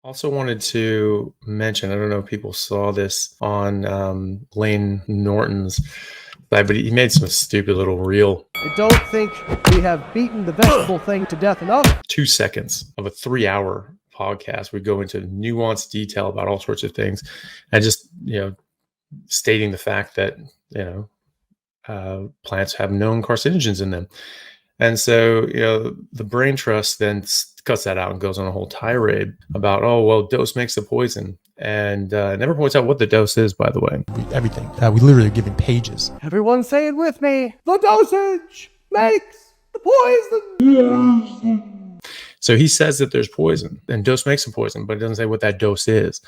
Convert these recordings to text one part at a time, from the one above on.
Also wanted to mention, I don't know if people saw this on Layne Norton's side, but he made some stupid little reel. I don't think we have beaten the vegetable thing to death enough. 2 seconds of a 3-hour podcast. We go into nuanced detail about all sorts of things and just, stating the fact that, plants have known carcinogens in them. And so, the brain trust then cuts that out and goes on a whole tirade about, oh, well, dose makes the poison. And never points out what the dose is, by the way. Everything. We literally are given pages. Everyone say it with me. The dosage makes the poison. So he says that there's poison and dose makes the poison, but it doesn't say what that dose is,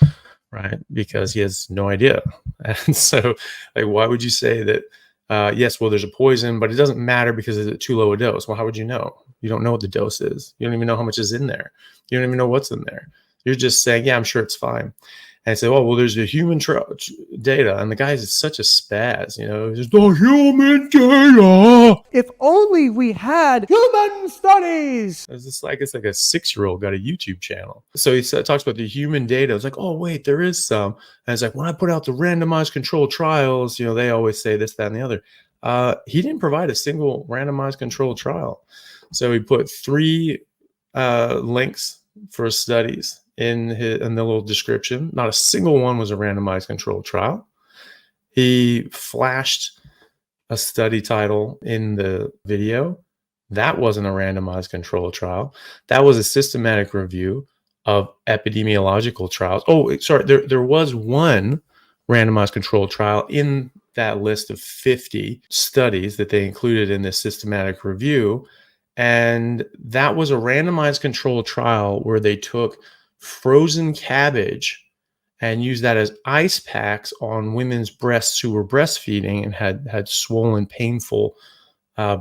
right? Because he has no idea. And so, why would you say that? Yes, well, there's a poison, but it doesn't matter because it's too low a dose. Well, how would you know? You don't know what the dose is. You don't even know how much is in there. You don't even know what's in there. You're just saying, yeah, I'm sure it's fine. And I say, oh, well, there's the human data. And the guy is such a spaz, he's just, the human data. If only we had human studies. It's like a 6-year-old got a YouTube channel. So he talks about the human data. It's like, oh, wait, there is some. And it's like, when I put out the randomized controlled trials, they always say this, that, and the other. He didn't provide a single randomized controlled trial. So he put 3 links for studies in the little description. Not a single one was a randomized controlled trial. He flashed a study title in the video. That wasn't a randomized controlled trial. That was a systematic review of epidemiological trials. Oh, sorry, there was one randomized controlled trial in that list of 50 studies that they included in this systematic review. And that was a randomized controlled trial where they took frozen cabbage and used that as ice packs on women's breasts who were breastfeeding and had swollen, painful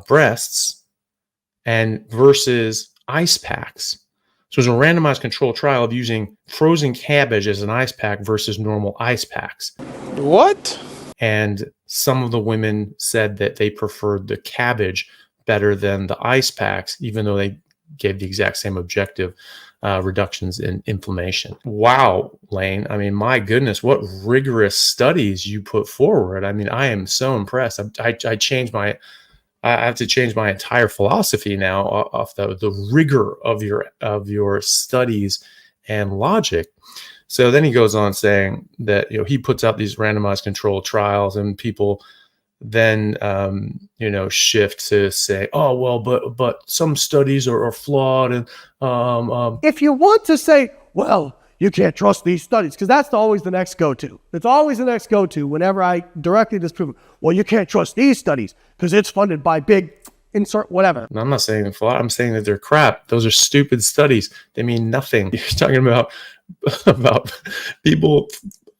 breasts, and versus ice packs. So it was a randomized controlled trial of using frozen cabbage as an ice pack versus normal ice packs. What? And some of the women said that they preferred the cabbage better than the ice packs, even though they gave the exact same objective, reductions in inflammation. Wow, Layne. I mean, my goodness, what rigorous studies you put forward. I mean, I am so impressed. I have to change my entire philosophy now off the rigor of your studies and logic. So then he goes on saying that, he puts out these randomized controlled trials and people then shift to say, oh, well, but some studies are flawed. And if you want to say, well, you can't trust these studies, because that's always the next go-to. It's always the next go-to whenever I directly disprove it. Well, you can't trust these studies because it's funded by big insert whatever. I'm not saying they're flawed. I'm saying that they're crap. Those are stupid studies. They mean nothing. You're talking about people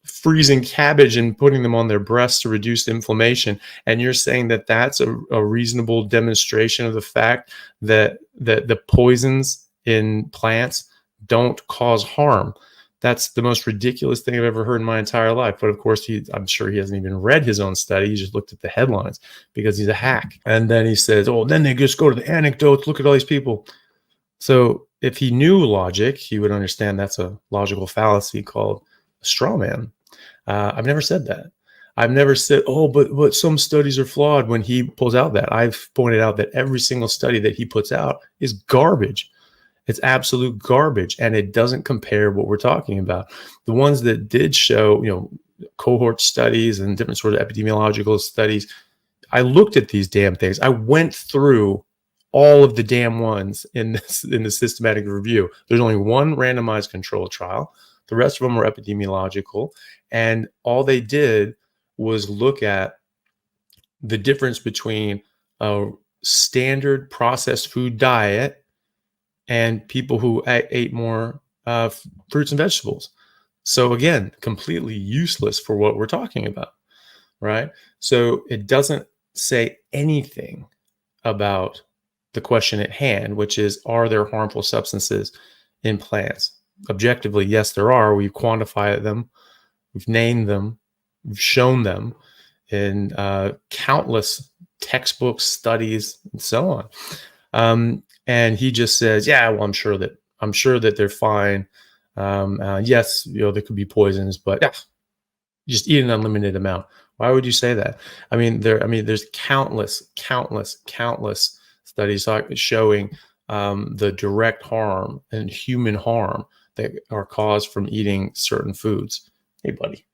freezing cabbage and putting them on their breasts to reduce inflammation, and you're saying that that's a reasonable demonstration of the fact that the poisons in plants don't cause harm. That's the most ridiculous thing I've ever heard in my entire life. But of course, I'm sure he hasn't even read his own study. He just looked at the headlines because he's a hack. And then he says, oh, then they just go to the anecdotes. Look at all these people. So if he knew logic, he would understand that's a logical fallacy called a straw man. I've never said that. I've never said, oh, but some studies are flawed when he pulls out that. I've pointed out that every single study that he puts out is garbage. It's absolute garbage, and it doesn't compare what we're talking about. The ones that did show, cohort studies and different sort of epidemiological studies, I looked at these damn things. I went through all of the damn ones in the systematic review. There's only one randomized controlled trial. The rest of them were epidemiological, and all they did was look at the difference between a standard processed food diet and people who ate more fruits and vegetables. So again, completely useless for what we're talking about, right? So it doesn't say anything about the question at hand, which is, are there harmful substances in plants? Objectively, yes, there are. We've quantified them. We've named them. We've shown them in countless textbooks, studies, and so on. And he just says, yeah, well, I'm sure that they're fine. Yes, there could be poisons, but yeah, just eat an unlimited amount. Why would you say that? There's countless studies showing the direct harm and human harm that are caused from eating certain foods. Hey, buddy,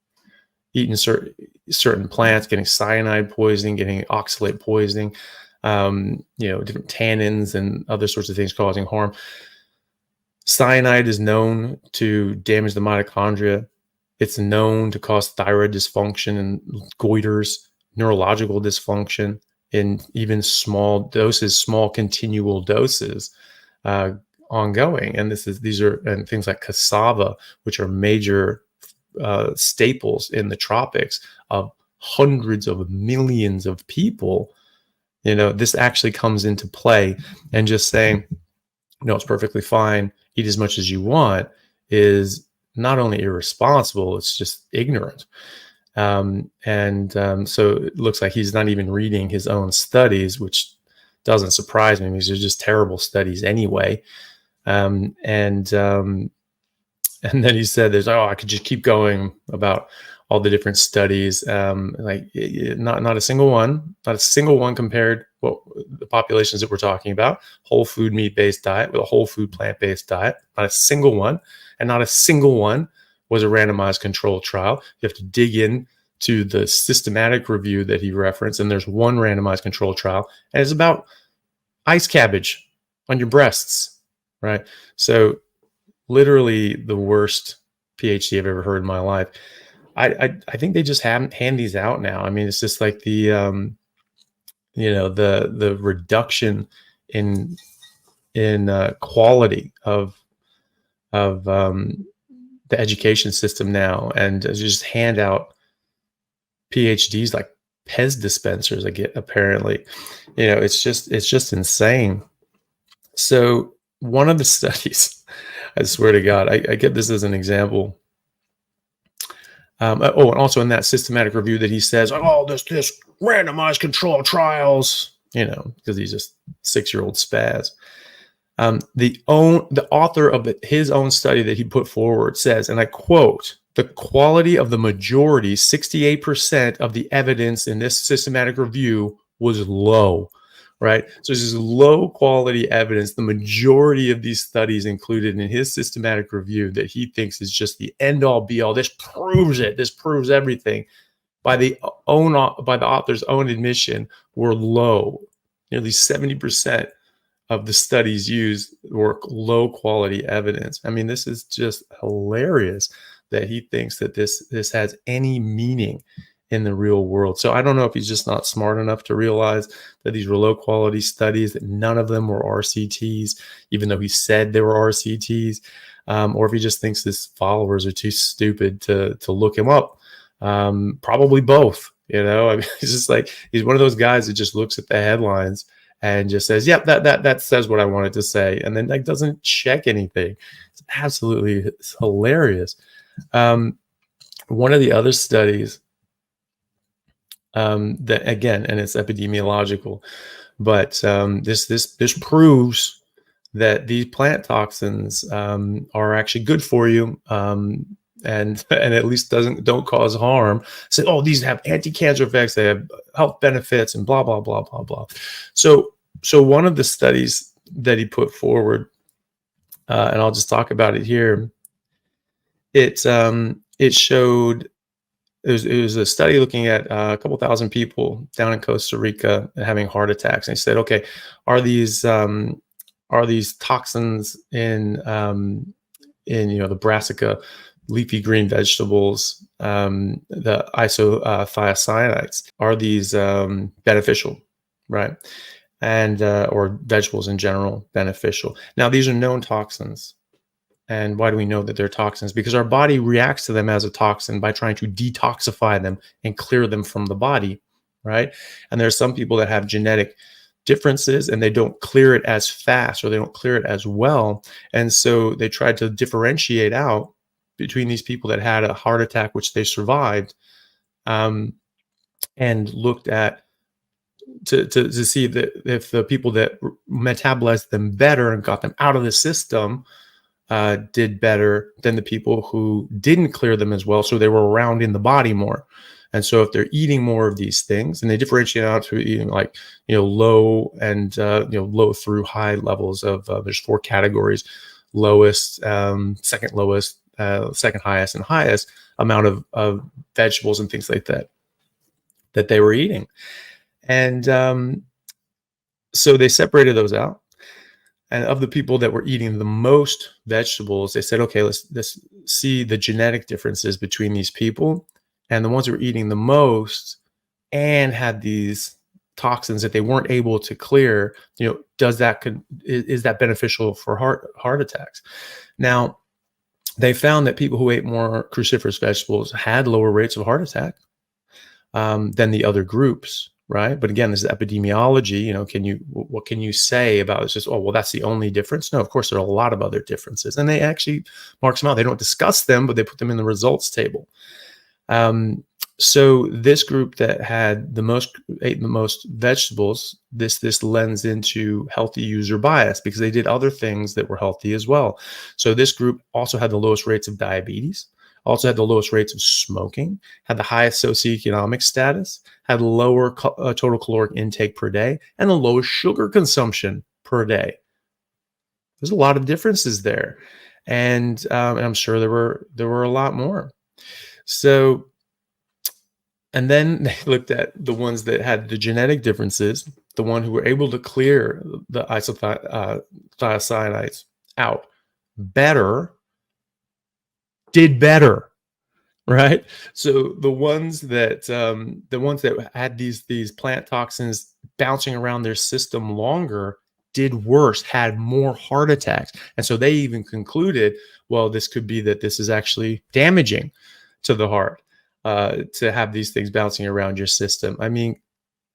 eating certain plants, getting cyanide poisoning, getting oxalate poisoning, different tannins and other sorts of things causing harm. Cyanide is known to damage the mitochondria. It's known to cause thyroid dysfunction and goiters, neurological dysfunction in even small doses, small continual doses, ongoing. And these are things like cassava, which are major staples in the tropics of hundreds of millions of people. This actually comes into play, and just saying, no, it's perfectly fine, eat as much as you want, is not only irresponsible, it's just ignorant. So it looks like he's not even reading his own studies, which doesn't surprise me because they're just terrible studies anyway. And then he said, I could just keep going about all the different studies. Not a single one compared the populations that we're talking about, whole food meat-based diet with a whole food plant-based diet, not a single one. And not a single one was a randomized controlled trial. You have to dig in to the systematic review that he referenced, and there's one randomized controlled trial, and it's about ice cabbage on your breasts, right? So literally the worst PhD I've ever heard in my life. I think they just hand these out now. It's just like the reduction in quality of the education system now, and just hand out PhDs like Pez dispensers. I get, apparently, it's just insane. So one of the studies, I swear to God, I get this as an example. And also in that systematic review that he says, this randomized control trials, because he's just 6-year-old spaz. The author of his own study that he put forward says, and I quote, "The quality of the majority, 68% of the evidence in this systematic review was low," right? So this is low quality evidence. The majority of these studies included in his systematic review that he thinks is just the end all be all. This proves it. This proves everything. By the author's own admission, were low. Nearly 70% of the studies used were low quality evidence. This is just hilarious that he thinks that this has any meaning in the real world. So I don't know if he's just not smart enough to realize that these were low quality studies, that none of them were RCTs, even though he said they were RCTs, or if he just thinks his followers are too stupid to look him up. Probably both. He's just like, he's one of those guys that just looks at the headlines and just says, yep, that says what I wanted to say, and then doesn't check anything. It's hilarious. One of the other studies that, again, and it's epidemiological, but this proves that these plant toxins are actually good for you, and at least don't cause harm. So, these have anti-cancer effects, they have health benefits, and blah blah blah blah blah. So one of the studies that he put forward, and I'll just talk about it here. It showed, it was a study looking at a couple thousand people down in Costa Rica having heart attacks, and he said, okay, are these toxins in the brassica, leafy green vegetables, the isothiocyanate, are these beneficial, right? And or vegetables in general beneficial? Now, these are known toxins. And why do we know that they're toxins? Because our body reacts to them as a toxin by trying to detoxify them and clear them from the body, right? And there are some people that have genetic differences and they don't clear it as fast, or they don't clear it as well. And so they tried to differentiate out between these people that had a heart attack, which they survived, and looked at to see that if the people that metabolized them better and got them out of the system, did better than the people who didn't clear them as well. So they were around in the body more. And so if they're eating more of these things, and they differentiate out to eating like, low and, low through high levels of, there's 4 categories: lowest, second lowest, second highest, and highest amount of vegetables and things like that they were eating. And so they separated those out. And of the people that were eating the most vegetables, they said, okay, let's see the genetic differences between these people. And the ones who were eating the most and had these toxins that they weren't able to clear, is that beneficial for heart attacks? Now, they found that people who ate more cruciferous vegetables had lower rates of heart attack than the other groups, right? But again, this is epidemiology. What can you say about it? It's just, oh, well, that's the only difference. No, of course, there are a lot of other differences, and they actually mark them out. They don't discuss them, but they put them in the results table. So this group that ate the most vegetables, this lends into healthy user bias because they did other things that were healthy as well. So this group also had the lowest rates of diabetes, also had the lowest rates of smoking, had the highest socioeconomic status, had lower total caloric intake per day, and the lowest sugar consumption per day. There's a lot of differences there, and I'm sure there were a lot more. So, and then they looked at the ones that had the genetic differences, the one who were able to clear the isothiocyanates out better, did better, right? So the ones that had these plant toxins bouncing around their system longer did worse, had more heart attacks. And so they even concluded, well, this could be that this is actually damaging to the heart, to have these things bouncing around your system. I mean,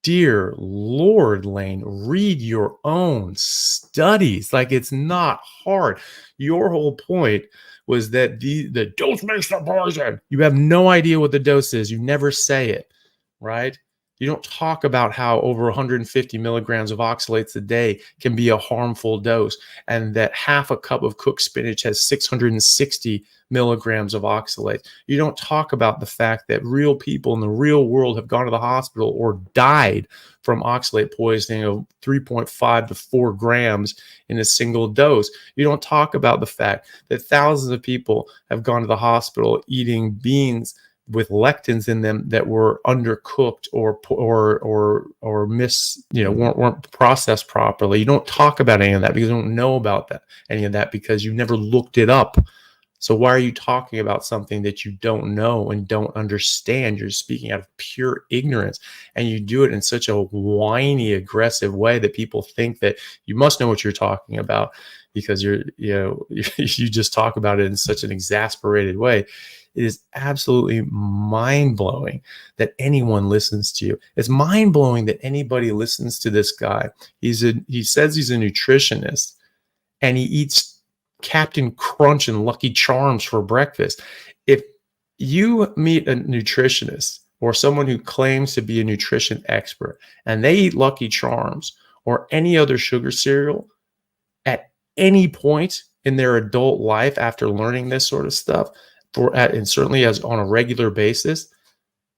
dear Lord, Layne, read your own studies. Like, it's not hard. Your whole point was that the dose makes the poison. You have no idea what the dose is. You never say it, right? You don't talk about how over 150 milligrams of oxalates a day can be a harmful dose, and that half a cup of cooked spinach has 660 milligrams of oxalate. You don't talk about the fact that real people in the real world have gone to the hospital or died from oxalate poisoning of 3.5 to 4 grams in a single dose. You don't talk about the fact that thousands of people have gone to the hospital eating beans with lectins in them that were undercooked or weren't processed properly. You don't talk about any of that because you don't know about any of that because you never looked it up. So why are you talking about something that you don't know and don't understand? You're speaking out of pure ignorance, and you do it in such a whiny, aggressive way that people think that you must know what you're talking about because you just talk about it in such an exasperated way. It is absolutely mind-blowing that anyone listens to you. It's mind-blowing that anybody listens to this guy. He says he's a nutritionist, and he eats Captain Crunch and Lucky Charms for breakfast. If you meet a nutritionist or someone who claims to be a nutrition expert and they eat Lucky Charms or any other sugar cereal at any point in their adult life after learning this sort of stuff, and certainly as on a regular basis,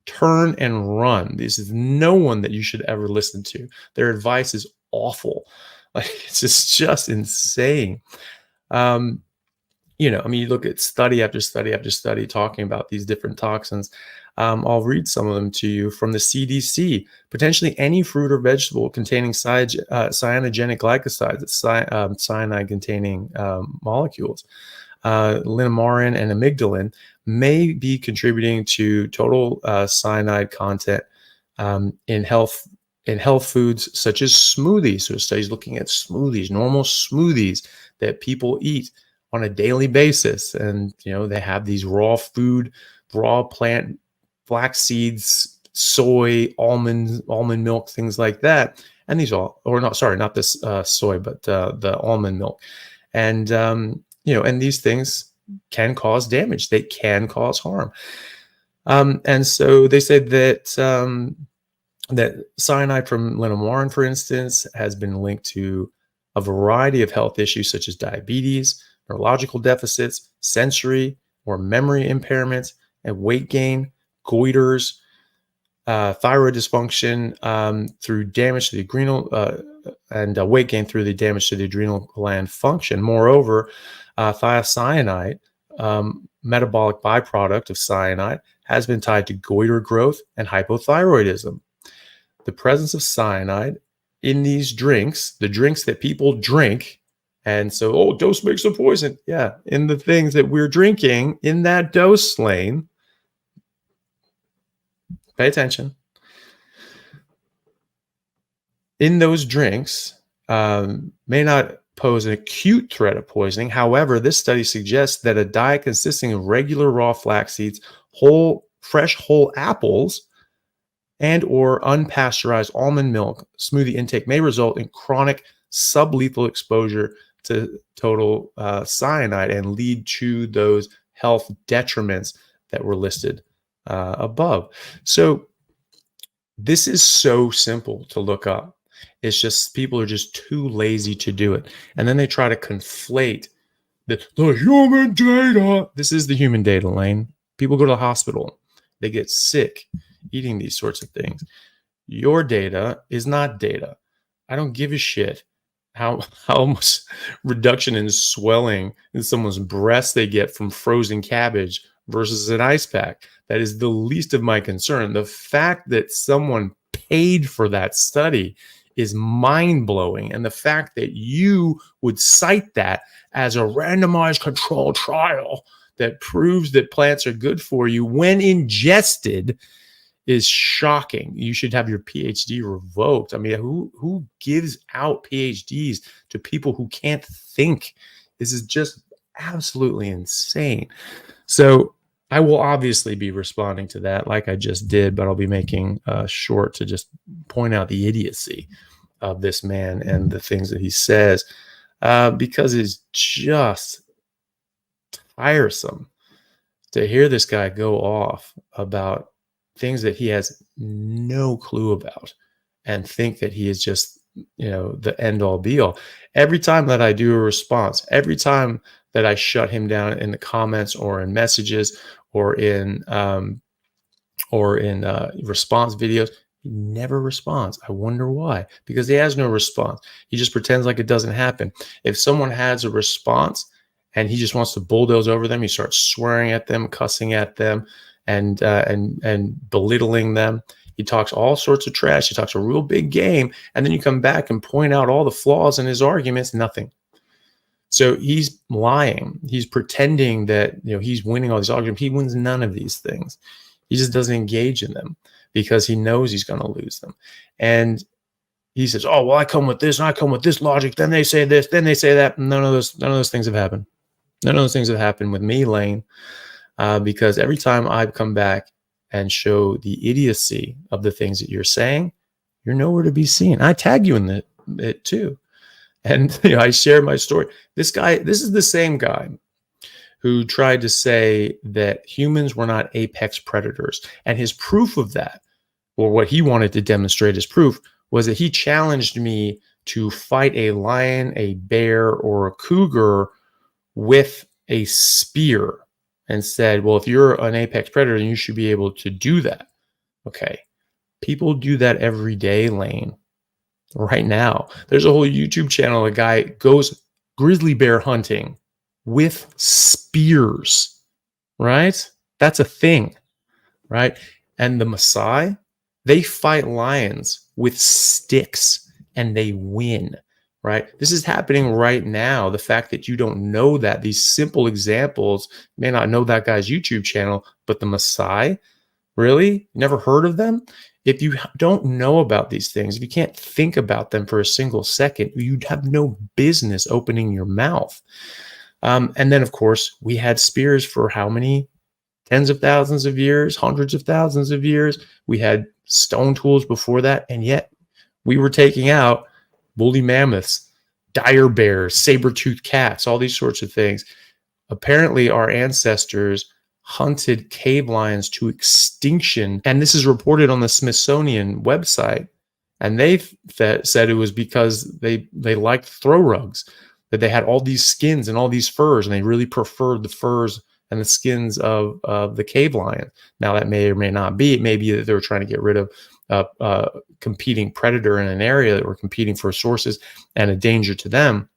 turn and run. This is no one that you should ever listen to. Their advice is awful. Like, it's just insane. You look at study after study after study talking about these different toxins. I'll read some of them to you from the CDC. Potentially any fruit or vegetable containing cyanogenic glycosides, cyanide-containing molecules, linamarin and amygdalin, may be contributing to total cyanide content in health foods such as smoothies. So studies looking at smoothies, normal smoothies that people eat on a daily basis, and they have these raw plant, flax seeds, soy, almond milk, things like that. And these not this soy, but the almond milk, and and these things can cause damage. They can cause harm. And so they say that that cyanide from linamarin, for instance, has been linked to a variety of health issues such as diabetes, neurological deficits, sensory or memory impairments, and weight gain, goiters, thyroid dysfunction through damage to the adrenal, and weight gain through the damage to the adrenal gland function. Moreover, thiocyanate, metabolic byproduct of cyanide, has been tied to goiter growth and hypothyroidism. The presence of cyanide in these drinks, the drinks that people drink, and so, oh, dose makes a poison. Yeah, in the things that we're drinking in that dose lane, pay attention. In those drinks, may not pose an acute threat of poisoning. However, this study suggests that a diet consisting of regular raw flax seeds, fresh whole apples, and or unpasteurized almond milk smoothie intake may result in chronic sublethal exposure to total cyanide and lead to those health detriments that were listed above. So this is so simple to look up. It's just people are just too lazy to do it. And then they try to conflate the human data. This is the human data, Layne. People go to the hospital. They get sick eating these sorts of things. Your data is not data. I don't give a shit how much reduction in swelling in someone's breast they get from frozen cabbage versus an ice pack. That is the least of my concern. The fact that someone paid for that study is mind-blowing. And the fact that you would cite that as a randomized controlled trial that proves that plants are good for you when ingested is shocking. You should have your PhD revoked. I mean, who gives out PhDs to people who can't think? This is just absolutely insane. So I will obviously be responding to that like I just did, but I'll be making short to just point out the idiocy of this man and the things that he says, because it's just tiresome to hear this guy go off about things that he has no clue about and think that he is just, the end all be all. Every time that I do a response, every time that I shut him down in the comments or in messages or in response videos, he never responds. I wonder why. Because he has no response. He just pretends like it doesn't happen. If someone has a response and he just wants to bulldoze over them, he starts swearing at them, cussing at them, and belittling them. He talks all sorts of trash. He talks a real big game, and then you come back and point out all the flaws in his arguments. Nothing. So he's lying. He's pretending that he's winning all these arguments. He wins none of these things. He just doesn't engage in them because he knows he's going to lose them. And he says, "Oh well, I come with this, and I come with this logic. Then they say this, then they say that." None of those things have happened. None of those things have happened with me, Layne. Because every time I come back and show the idiocy of the things that you're saying, you're nowhere to be seen. I tag you in it too. And I share my story. This is the same guy who tried to say that humans were not apex predators. And his proof of that, or what he wanted to demonstrate as proof, was that he challenged me to fight a lion, a bear, or a cougar with a spear. And said, well, if you're an apex predator, then you should be able to do that. Okay. People do that every day, Layne. Right now. There's a whole YouTube channel. A guy goes grizzly bear hunting with spears. Right? That's a thing. Right? And the Maasai, they fight lions with sticks and they win. Right? This is happening right now. The fact that you don't know that, these simple examples, you may not know that guy's YouTube channel, but the Maasai, really? Never heard of them? If you don't know about these things, if you can't think about them for a single second, you'd have no business opening your mouth. And then, of course, we had spears for how many? Tens of thousands of years, hundreds of thousands of years. We had stone tools before that, and yet we were taking out woolly mammoths, dire bears, saber-toothed cats, all these sorts of things. Apparently, our ancestors hunted cave lions to extinction. And this is reported on the Smithsonian website. And they said it was because they liked throw rugs. that they had all these skins and all these furs, and they really preferred the furs and the skins of the cave lion. Now, that may or may not be. It may be that they were trying to get rid of competing predator in an area that were competing for sources and a danger to them,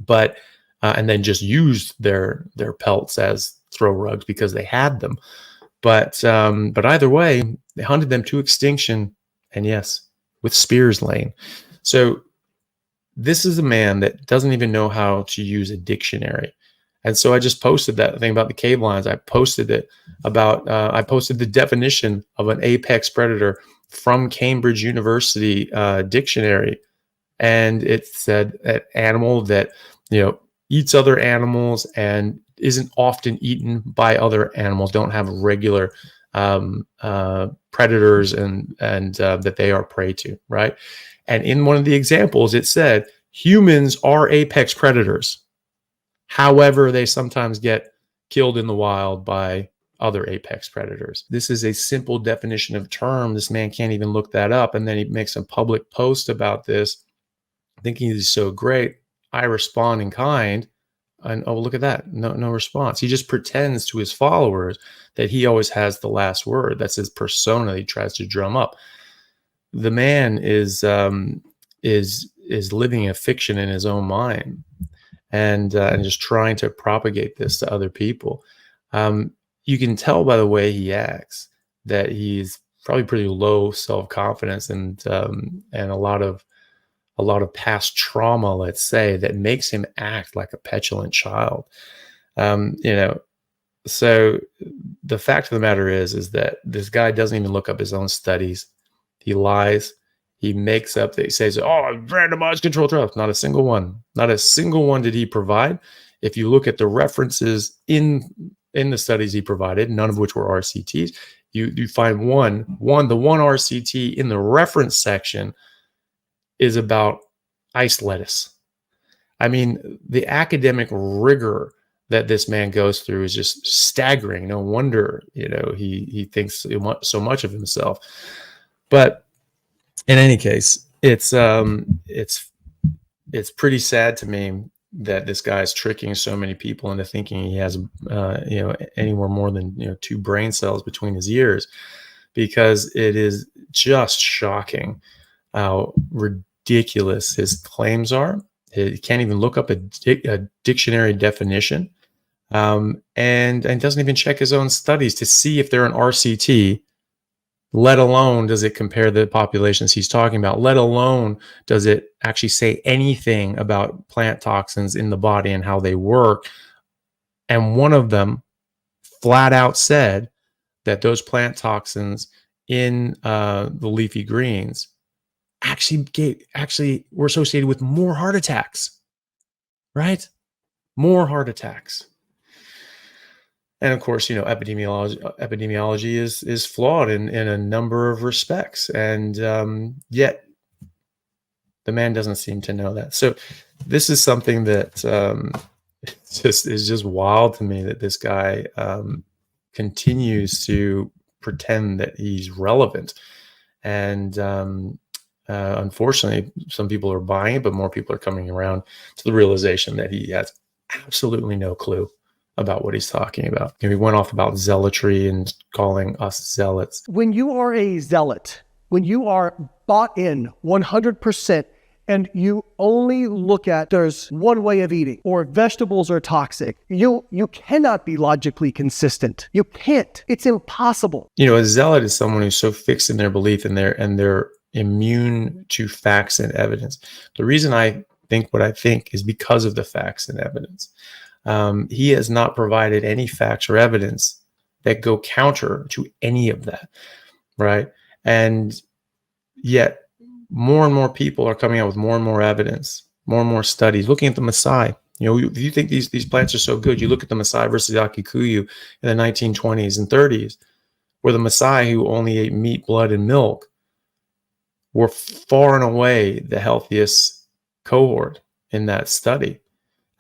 but and then just used their pelts as throw rugs because they had them. But either way, they hunted them to extinction, and yes, with spears, Layne. So this is a man that doesn't even know how to use a dictionary. And so I just posted that thing about the cave lions. I posted it about, I posted the definition of an apex predator from Cambridge University dictionary. And it said an animal that, eats other animals and isn't often eaten by other animals, don't have regular predators and that they are prey to, right? And in one of the examples, it said humans are apex predators. However, they sometimes get killed in the wild by other apex predators. This is a simple definition of term. This man can't even look that up. And then he makes a public post about this, thinking he's so great. I respond in kind. And oh, look at that. No response. He just pretends to his followers that he always has the last word. That's his persona he tries to drum up. The man is living a fiction in his own mind, and just trying to propagate this to other people. You can tell by the way he acts that he's probably pretty low self-confidence and a lot of past trauma, let's say, that makes him act like a petulant child. So the fact of the matter is that this guy doesn't even look up his own studies. He lies. He makes up that he says, oh, randomized controlled trials. Not a single one. Not a single one did he provide. If you look at the references in the studies he provided, none of which were RCTs, you find the one RCT in the reference section is about iced lettuce. I mean, the academic rigor that this man goes through is just staggering. No wonder, he thinks so much of himself. But in any case, it's pretty sad to me that this guy's tricking so many people into thinking he has, anywhere more than 2 brain cells between his ears, because it is just shocking how ridiculous his claims are. He can't even look up a dictionary definition, and doesn't even check his own studies to see if they're an RCT. Let alone does it compare the populations he's talking about, let alone does it actually say anything about plant toxins in the body and how they work. And one of them flat out said that those plant toxins in the leafy greens actually were associated with more heart attacks, right? More heart attacks. And of course, epidemiology is flawed in a number of respects, and yet the man doesn't seem to know that. So this is something that is just wild to me, that this guy continues to pretend that he's relevant, and unfortunately, some people are buying it, but more people are coming around to the realization that he has absolutely no clue about what he's talking about. We went off about zealotry and calling us zealots. When you are a zealot, when you are bought in 100%, and you only look at there's one way of eating, or vegetables are toxic, you cannot be logically consistent. You can't. It's impossible. A zealot is someone who's so fixed in their belief and they're immune to facts and evidence. The reason I think what I think is because of the facts and evidence. He has not provided any facts or evidence that go counter to any of that, right? And yet more and more people are coming out with more and more evidence, more and more studies, looking at the Maasai. If you think these plants are so good, you look at the Maasai versus the Akikuyu in the 1920s and 30s, where the Maasai, who only ate meat, blood, and milk, were far and away the healthiest cohort in that study.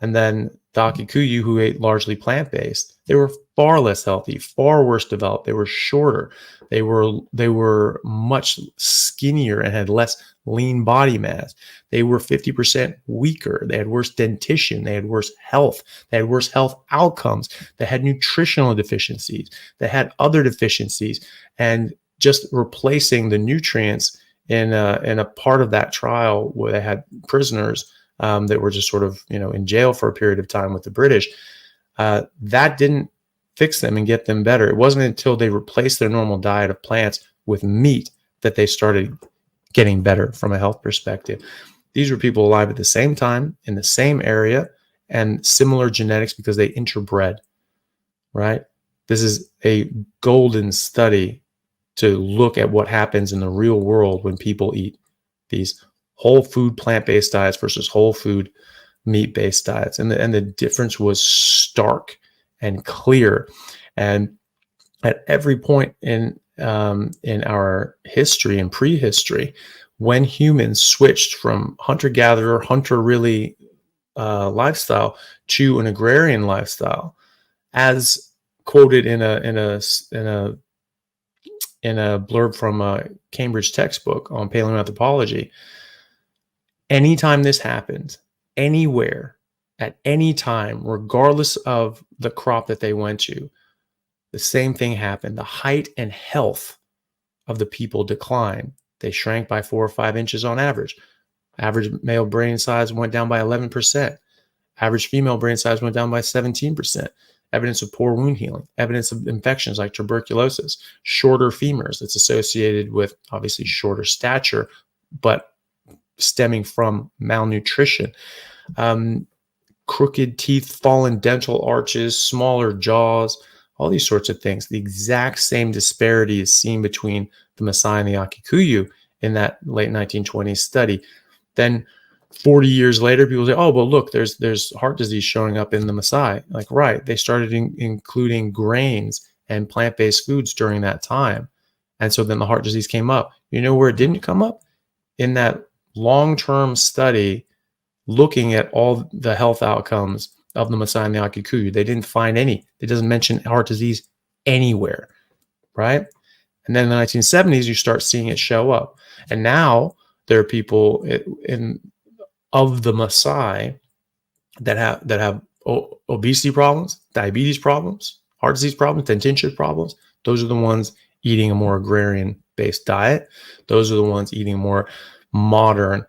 And then the Akikuyu, who ate largely plant-based, they were far less healthy, far worse developed. They were shorter. They were much skinnier and had less lean body mass. They were 50% weaker. They had worse dentition. They had worse health. They had worse health outcomes. They had nutritional deficiencies. They had other deficiencies. And just replacing the nutrients in a part of that trial where they had prisoners that were just sort of, in jail for a period of time with the British, that didn't fix them and get them better. It wasn't until they replaced their normal diet of plants with meat that they started getting better from a health perspective. These were people alive at the same time, in the same area, and similar genetics because they interbred, right? This is a golden study to look at what happens in the real world when people eat these whole food plant-based diets versus whole food meat-based diets. And the difference was stark and clear. And at every point in our history and prehistory, when humans switched from hunter-gatherer, hunter-really lifestyle to an agrarian lifestyle, as quoted in a blurb from a Cambridge textbook on paleoanthropology, anytime this happened, anywhere, at any time, regardless of the crop that they went to, the same thing happened. The height and health of the people declined. They shrank by 4 or 5 inches on average. Average male brain size went down by 11%. Average female brain size went down by 17%. Evidence of poor wound healing, evidence of infections like tuberculosis, shorter femurs. It's associated with obviously shorter stature, but stemming from malnutrition. Crooked teeth, fallen dental arches, smaller jaws, all these sorts of things. The exact same disparity is seen between the Maasai and the Akikuyu in that late 1920s study. Then 40 years later, people say, oh, well, look, there's heart disease showing up in the Maasai. Like, right, they started including grains and plant-based foods during that time. And so then the heart disease came up. You know where it didn't come up? In that long-term study looking at all the health outcomes of the Maasai and the Akikuyu. They didn't find any. It doesn't mention heart disease anywhere, right? And then in the 1970s, you start seeing it show up. And now there are people of the Maasai that have obesity problems, diabetes problems, heart disease problems, dentition problems. Those are the ones eating a more agrarian-based diet. Those are the ones eating a more modern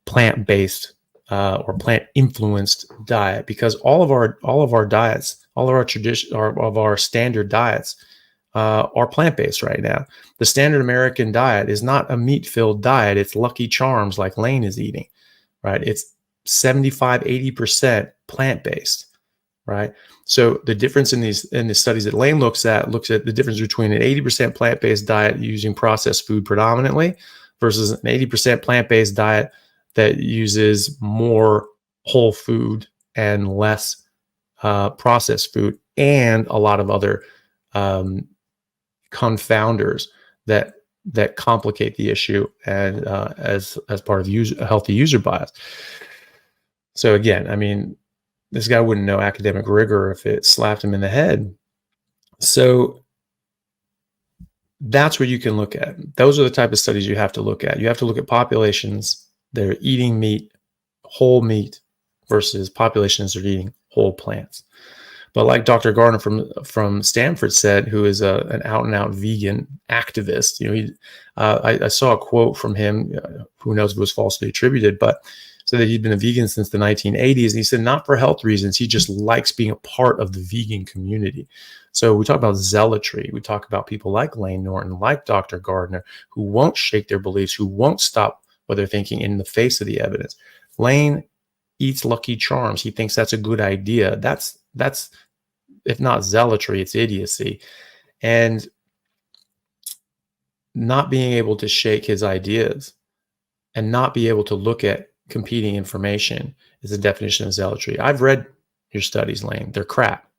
plant-based or plant-influenced diet, because all of our diets, all of our tradition, of our standard diets are plant-based right now. The standard American diet is not a meat-filled diet. It's Lucky Charms like Layne is eating, right? It's 75-80% plant-based, right? So the difference in the studies that Layne looks at the difference between an 80% plant-based diet using processed food predominantly versus an 80% plant-based diet that uses more whole food and less processed food, and a lot of other confounders that complicate the issue, and as part of a healthy user bias. So again, I mean, this guy wouldn't know academic rigor if it slapped him in the head. So that's what you can look at. Those are the type of studies you have to look at. You have to look at populations that are eating meat, whole meat, versus populations that are eating whole plants. But like Dr. Gardner from Stanford said, who is an out-and-out vegan activist, I saw a quote from him, who knows if it was falsely attributed, but said that he'd been a vegan since the 1980s. And he said not for health reasons, he just likes being a part of the vegan community. So we talk about zealotry. We talk about people like Layne Norton, like Dr. Gardner, who won't shake their beliefs, who won't stop what they're thinking in the face of the evidence. Layne eats Lucky Charms. He thinks that's a good idea. That's if not zealotry, it's idiocy. And not being able to shake his ideas and not be able to look at competing information is the definition of zealotry. I've read your studies, Layne. They're crap.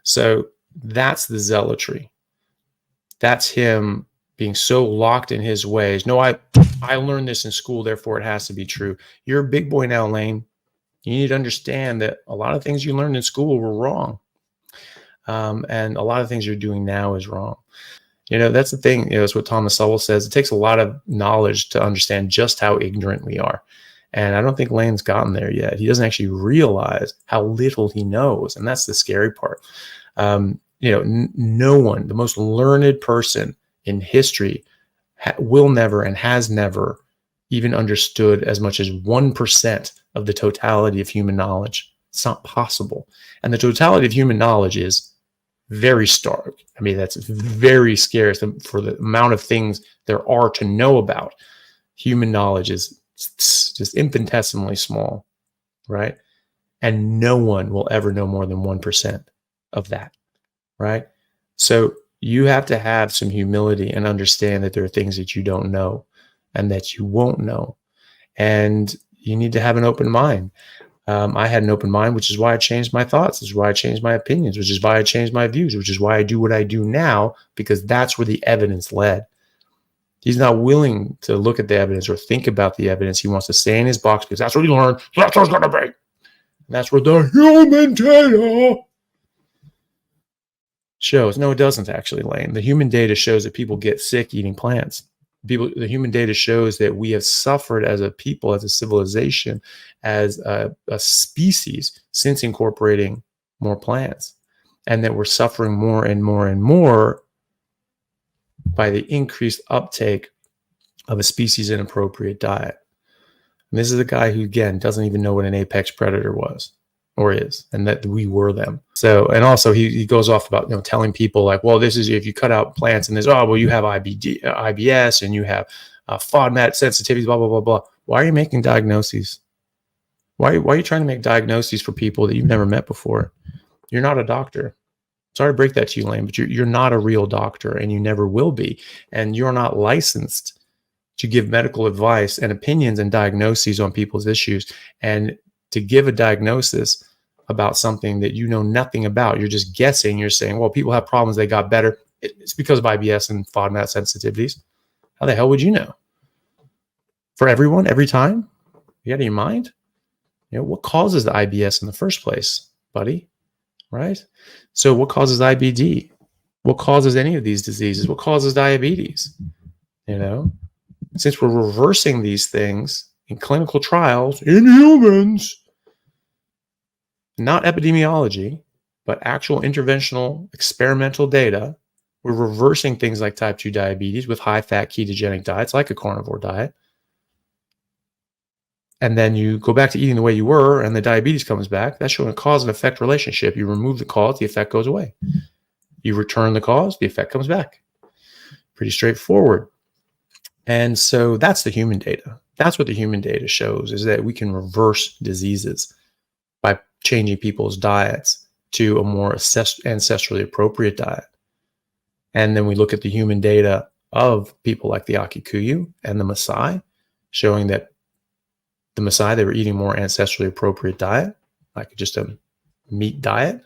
So that's the zealotry. That's him being so locked in his ways. No, I learned this in school, therefore it has to be true. You're a big boy now, Layne. You need to understand that a lot of things you learned in school were wrong. And a lot of things you're doing now is wrong. That's the thing. That's what Thomas Sowell says. It takes a lot of knowledge to understand just how ignorant we are. And I don't think Layne's gotten there yet. He doesn't actually realize how little he knows. And that's the scary part. No one, the most learned person in history will never and has never even understood as much as 1% of the totality of human knowledge. It's not possible. And the totality of human knowledge is very stark. I mean, that's very scarce for the amount of things there are to know about. Human knowledge is just infinitesimally small, right? And no one will ever know more than 1% of that, right? So you have to have some humility and understand that there are things that you don't know and that you won't know. And you need to have an open mind. I had an open mind, which is why I changed my thoughts. Which is why I changed my opinions, which is why I changed my views, which is why I do what I do now, because that's where the evidence led. He's not willing to look at the evidence or think about the evidence. He wants to stay in his box because that's what he learned. So that's what it's going to be. And that's what the human data shows. No, it doesn't actually, Layne. The human data shows that people get sick eating plants. The human data shows that we have suffered as a people, as a civilization, as a species since incorporating more plants, and that we're suffering more and more and more by the increased uptake of a species inappropriate diet. And this is a guy who, again, doesn't even know what an apex predator was or is, and that we were them. So, and also he goes off about, telling people like, well, this is, if you cut out plants and there's, you have IBS and you have FODMAP sensitivities, blah, blah, blah, blah. Why are you making diagnoses? Why are you trying to make diagnoses for people that you've never met before? You're not a doctor. Sorry to break that to you, Layne, but you're not a real doctor, and you never will be. And you're not licensed to give medical advice and opinions and diagnoses on people's issues, and to give a diagnosis about something that you know nothing about. You're just guessing. You're saying, well, people have problems, they got better. It's because of IBS and FODMAP sensitivities. How the hell would you know? For everyone, every time? You out of your mind? What causes the IBS in the first place, buddy? Right? So what causes IBD? What causes any of these diseases? What causes diabetes? Since we're reversing these things in clinical trials in humans, not epidemiology, but actual interventional experimental data, we're reversing things like type 2 diabetes with high-fat ketogenic diets like a carnivore diet. And then you go back to eating the way you were and the diabetes comes back. That's showing a cause and effect relationship. You remove the cause, the effect goes away. You return the cause, the effect comes back. Pretty straightforward. And so that's the human data. That's what the human data shows, is that we can reverse diseases by changing people's diets to a more ancestrally appropriate diet. And then we look at the human data of people like the Akikuyu and the Maasai, showing that the Maasai, they were eating more ancestrally appropriate diet, like just a meat diet,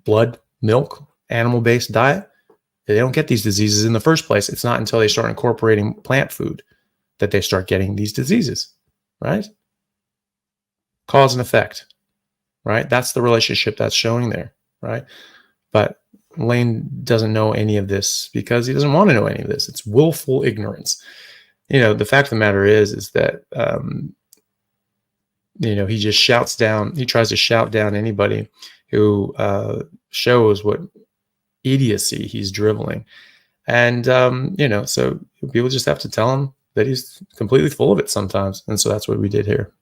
blood, milk, animal-based diet. They don't get these diseases in the first place. It's not until they start incorporating plant food that they start getting these diseases, right? Cause and effect, right? That's the relationship that's showing there, right? But Layne doesn't know any of this because he doesn't want to know any of this. It's willful ignorance. The fact of the matter is that, he just shouts down, he tries to shout down anybody who shows what idiocy he's dribbling. And, so people just have to tell him that he's completely full of it sometimes. And so that's what we did here.